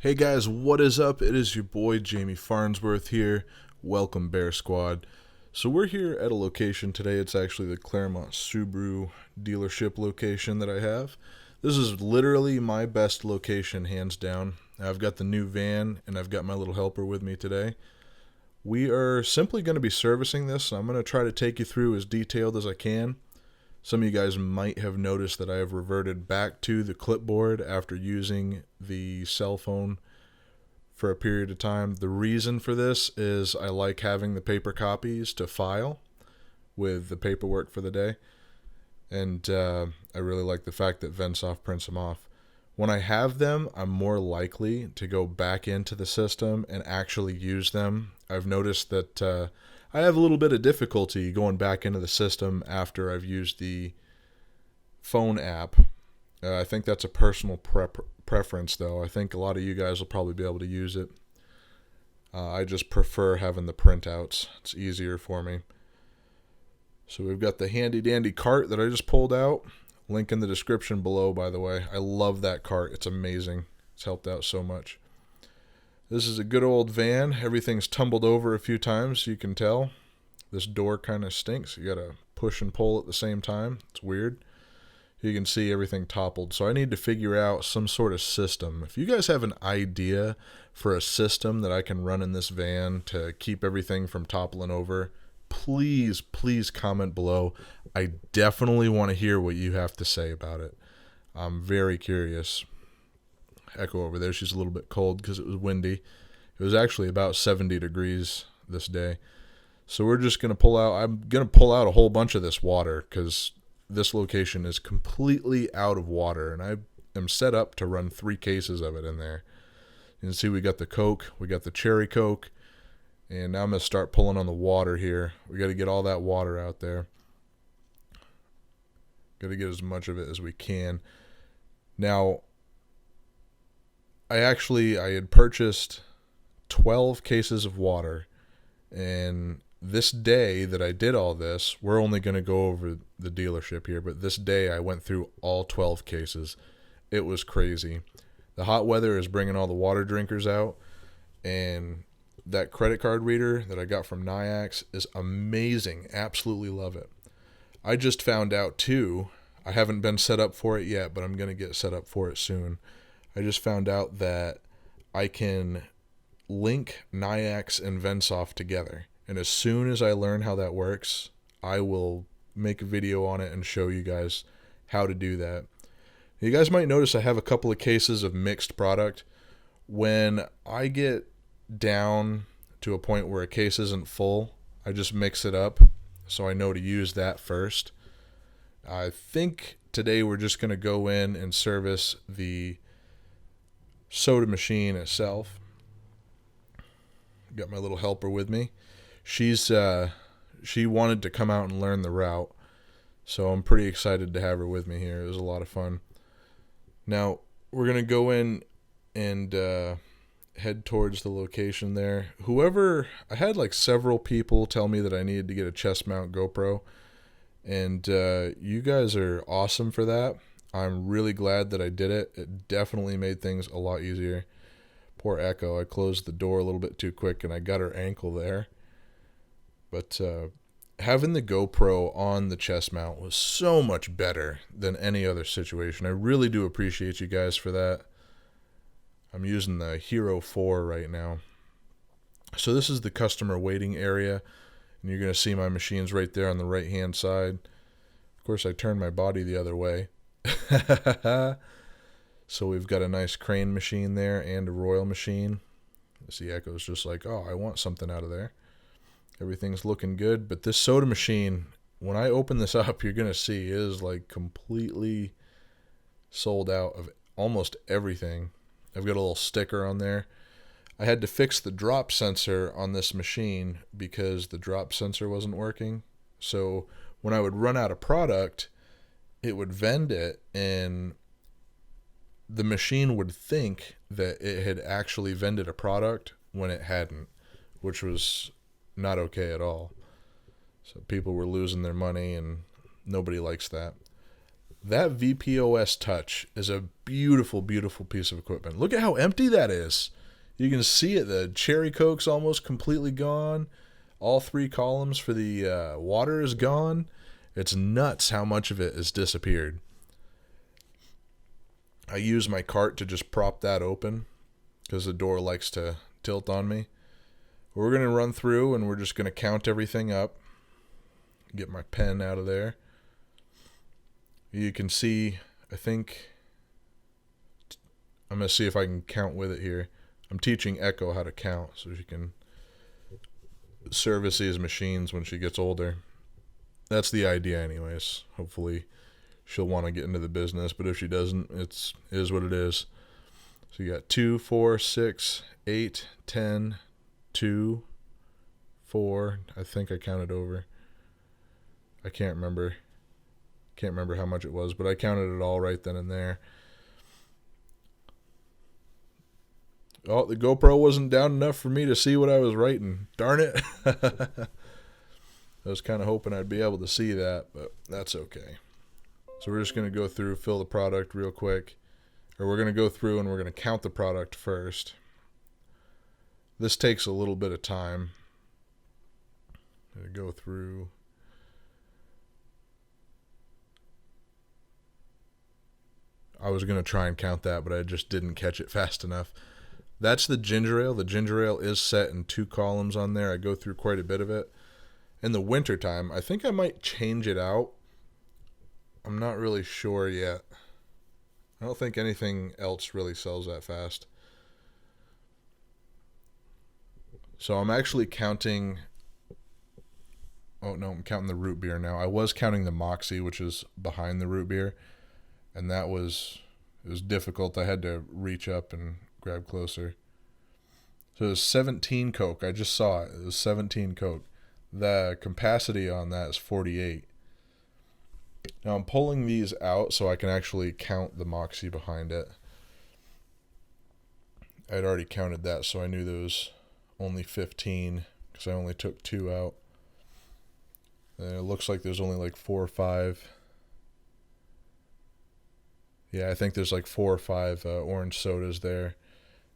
Hey guys, what is up? It is your boy Jamie Farnsworth here. Welcome, Bear Squad. So we're here at a location today. It's actually the Claremont Subaru dealership location that I have. This is literally my best location, hands down. I've got the new van and I've got my little helper with me today. We are simply going to be servicing this. I'm going to try to take you through as detailed as I can. Some of you guys might have noticed that I have reverted back to the clipboard after using the cell phone for a period of time. The reason for this is I like having the paper copies to file with the paperwork for the day. And I really like the fact that Vensoft prints them off. When I have them, I'm more likely to go back into the system and actually use them. I've noticed that I have a little bit of difficulty going back into the system after I've used the phone app. I think that's a personal preference, though. I think a lot of you guys will probably be able to use it. I just prefer having the printouts. It's easier for me. So we've got the handy dandy cart that I just pulled out. Link in the description below, by the way. I love that cart. It's amazing. It's helped out so much. This is a good old van. Everything's tumbled over a few times, you can tell. This door kind of stinks. You gotta push and pull at the same time. It's weird. You can see everything toppled. So I need to figure out some sort of system. If you guys have an idea for a system that I can run in this van to keep everything from toppling over, please comment below. I definitely want to hear what you have to say about it. I'm very curious. Echo over there, she's a little bit cold because it was windy. It was actually about 70 degrees this day. So we're just going to pull out, I'm going to pull out a whole bunch of this water because this location is completely out of water, and I am set up to run 3 cases of it in there. You can see we got the Coke, we got the cherry Coke, and now I'm going to start pulling on the water here. We got to get all that water out there. Got to get as much of it as we can. Now, I had purchased 12 cases of water, and this day that I did all this, we're only going to go over the dealership here, but this day I went through all 12 cases. It was crazy. The hot weather is bringing all the water drinkers out, and that credit card reader that I got from Nyax is amazing. Absolutely love it. I just found out too, I haven't been set up for it yet, but I'm going to get set up for it soon. I just found out that I can link Nyax and Vensoft together. And as soon as I learn how that works, I will make a video on it and show you guys how to do that. You guys might notice I have a couple of cases of mixed product. When I get down to a point where a case isn't full, I just mix it up so I know to use that first. I think today we're just going to go in and service the soda machine itself. Got my little helper with me. She wanted to come out and learn the route, so I'm pretty excited to have her with me here. It was a lot of fun. Now we're gonna go in and head towards the location there. I had like several people tell me that I needed to get a chest mount GoPro, and you guys are awesome for that. I'm really glad that I did it. It definitely made things a lot easier. Poor Echo. I closed the door a little bit too quick and I got her ankle there. But having the GoPro on the chest mount was so much better than any other situation. I really do appreciate you guys for that. I'm using the Hero 4 right now. So this is the customer waiting area, and you're going to see my machines right there on the right hand side. Of course, I turned my body the other way. So we've got a nice crane machine there and a Royal machine. See, Echo's just like, oh, I want something out of there. Everything's looking good, but this soda machine, when I open this up, you're gonna see it is like completely sold out of almost everything. I've got a little sticker on there. I had to fix the drop sensor on this machine because the drop sensor wasn't working. So when I would run out of product, it would vend it, and the machine would think that it had actually vended a product when it hadn't, which was not okay at all. So people were losing their money, and nobody likes that. That VPOS Touch is a beautiful, beautiful piece of equipment. Look at how empty that is. You can see it. The cherry coke's almost completely gone. All 3 columns for the water is gone. It's nuts how much of it has disappeared. I use my cart to just prop that open because the door likes to tilt on me. We're going to run through and we're just going to count everything up. Get my pen out of there. You can see, I think, I'm going to see if I can count with it here. I'm teaching Echo how to count so she can service these machines when she gets older. That's the idea anyways. Hopefully she'll want to get into the business, but if she doesn't, it is what it is. So you got 2, 4, 6, 8, 10, 2, 4. I think I counted over. I can't remember. Can't remember how much it was, but I counted it all right then and there. Oh, the GoPro wasn't down enough for me to see what I was writing. Darn it. I was kind of hoping I'd be able to see that, but that's okay. So we're just going to go through, fill the product real quick. Or we're going to go through and we're going to count the product first. This takes a little bit of time. Go through. I was going to try and count that, but I just didn't catch it fast enough. That's the ginger ale. The ginger ale is set in 2 columns on there. I go through quite a bit of it. In the wintertime, I think I might change it out. I'm not really sure yet. I don't think anything else really sells that fast. So I'm actually counting... Oh, no, I'm counting the root beer now. I was counting the Moxie, which is behind the root beer. And it was difficult. I had to reach up and grab closer. So it was 17 Coke. I just saw it. It was 17 Coke. The capacity on that is 48. Now I'm pulling these out so I can actually count the Moxie behind it. I'd already counted that, so I knew there was only 15 because I only took 2 out. And it looks like there's only like 4 or 5. Yeah, I think there's like 4 or 5 orange sodas there.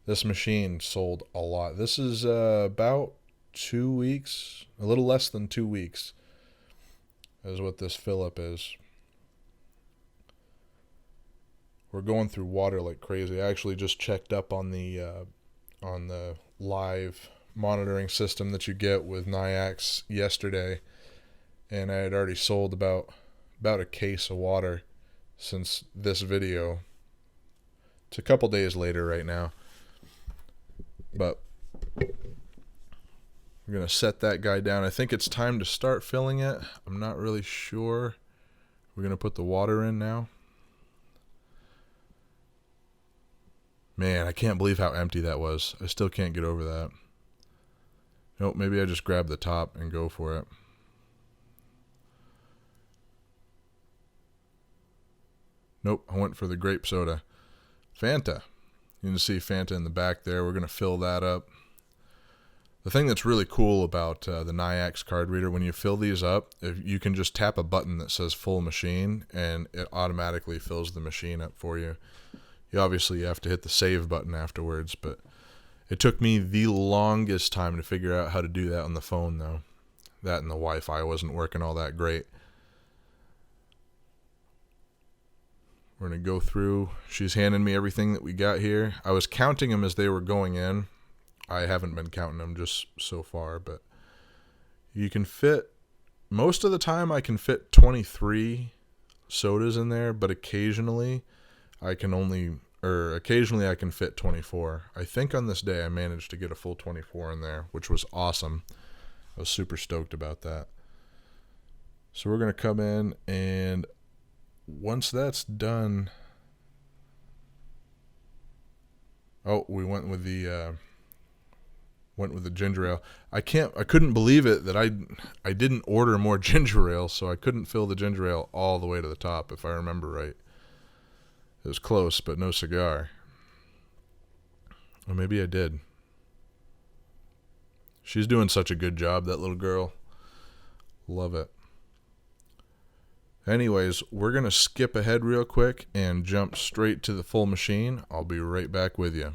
This machine sold a lot. This is about 2 weeks, a little less than 2 weeks is what this fill-up is. We're going through water like crazy. I actually just checked up on the live monitoring system that you get with Niax yesterday, and I had already sold about a case of water since this video. It's a couple days later right now, but we're going to set that guy down. I think it's time to start filling it. I'm not really sure. We're going to put the water in now. Man, I can't believe how empty that was. I still can't get over that. Nope, maybe I just grab the top and go for it. Nope, I went for the grape soda. Fanta. You can see Fanta in the back there. We're going to fill that up. The thing that's really cool about the Niax card reader, when you fill these up, if you can just tap a button that says full machine, and it automatically fills the machine up for you. You obviously have to hit the save button afterwards, but it took me the longest time to figure out how to do that on the phone, though. That and the Wi-Fi wasn't working all that great. We're going to go through. She's handing me everything that we got here. I was counting them as they were going in. I haven't been counting them just so far, but you can fit, most of the time I can fit 23 sodas in there, but occasionally I can fit 24. I think on this day I managed to get a full 24 in there, which was awesome. I was super stoked about that. So we're going to come in, and once that's done, we went with the ginger ale. I couldn't believe it that I didn't order more ginger ale, so I couldn't fill the ginger ale all the way to the top, if I remember right. It was close, but no cigar. Or maybe I did. She's doing such a good job, that little girl. Love it. Anyways, we're going to skip ahead real quick and jump straight to the full machine. I'll be right back with you.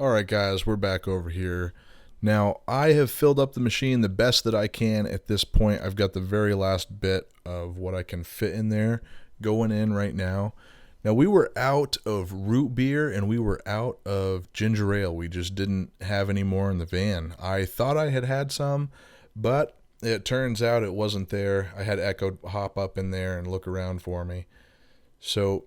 Alright guys, we're back over here. Now, I have filled up the machine the best that I can at this point. I've got the very last bit of what I can fit in there going in right now. Now, we were out of root beer and we were out of ginger ale. We just didn't have any more in the van. I thought I had some, but it turns out it wasn't there. I had Echo hop up in there and look around for me. So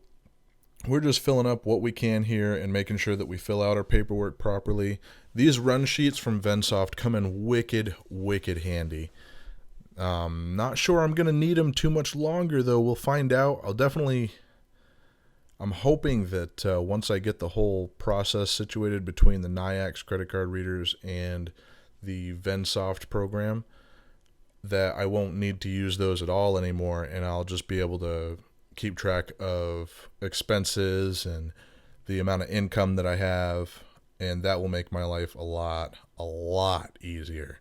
we're just filling up what we can here and making sure that we fill out our paperwork properly. These run sheets from Vensoft come in wicked handy. Not sure I'm going to need them too much longer, though. We'll find out. I'm hoping that once I get the whole process situated between the NIAX credit card readers and the Vensoft program, that I won't need to use those at all anymore, and I'll just be able to keep track of expenses and the amount of income that I have, and that will make my life a lot easier.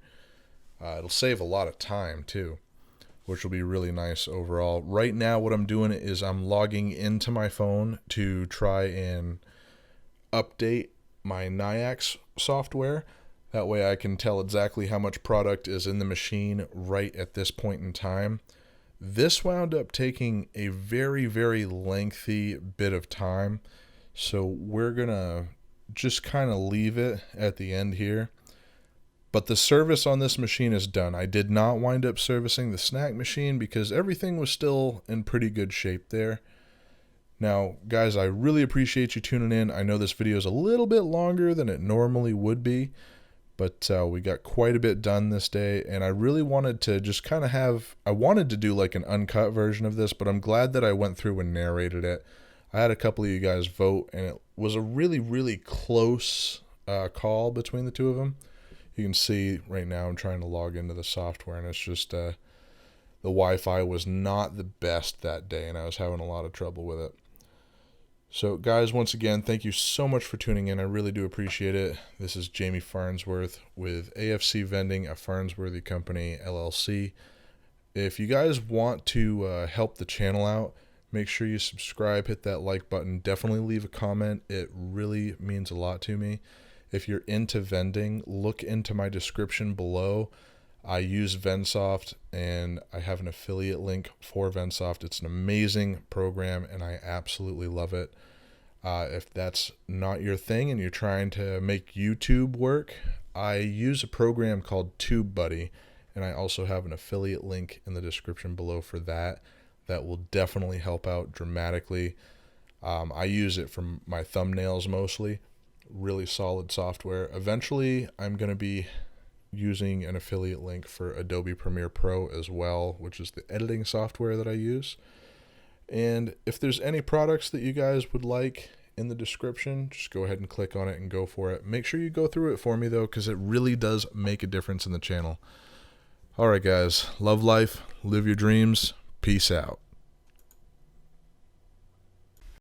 It'll save a lot of time too, which will be really nice overall. Right now what I'm doing is I'm logging into my phone to try and update my NIAX software. That way I can tell exactly how much product is in the machine right at this point in time. This wound up taking a very lengthy bit of time, so we're gonna just kind of leave it at the end here. But the service on this machine is done. I did not wind up servicing the snack machine because everything was still in pretty good shape there. Now, guys, I really appreciate you tuning in. I know this video is a little bit longer than it normally would be, but we got quite a bit done this day, and I really wanted to just kind of I wanted to do like an uncut version of this, but I'm glad that I went through and narrated it. I had a couple of you guys vote, and it was a really close call between the two of them. You can see right now I'm trying to log into the software, and it's just the Wi-Fi was not the best that day, and I was having a lot of trouble with it. So guys, once again, thank you so much for tuning in. I really do appreciate it. This is Jamie Farnsworth with AFC Vending, a Farnsworthy Company, LLC. If you guys want to help the channel out, make sure you subscribe, hit that like button, definitely leave a comment. It really means a lot to me. If you're into vending, look into my description below. I use Vensoft, and I have an affiliate link for Vensoft. It's an amazing program, and I absolutely love it. If that's not your thing and you're trying to make YouTube work, I use a program called TubeBuddy, and I also have an affiliate link in the description below for that. That will definitely help out dramatically. I use it for my thumbnails mostly. Really solid software. Eventually, I'm going to be using an affiliate link for Adobe Premiere Pro as well, which is the editing software that I use. And if there's any products that you guys would like in the description, just go ahead and click on it and go for it. Make sure you go through it for me though, because it really does make a difference in the channel. Alright guys, love life, live your dreams, peace out.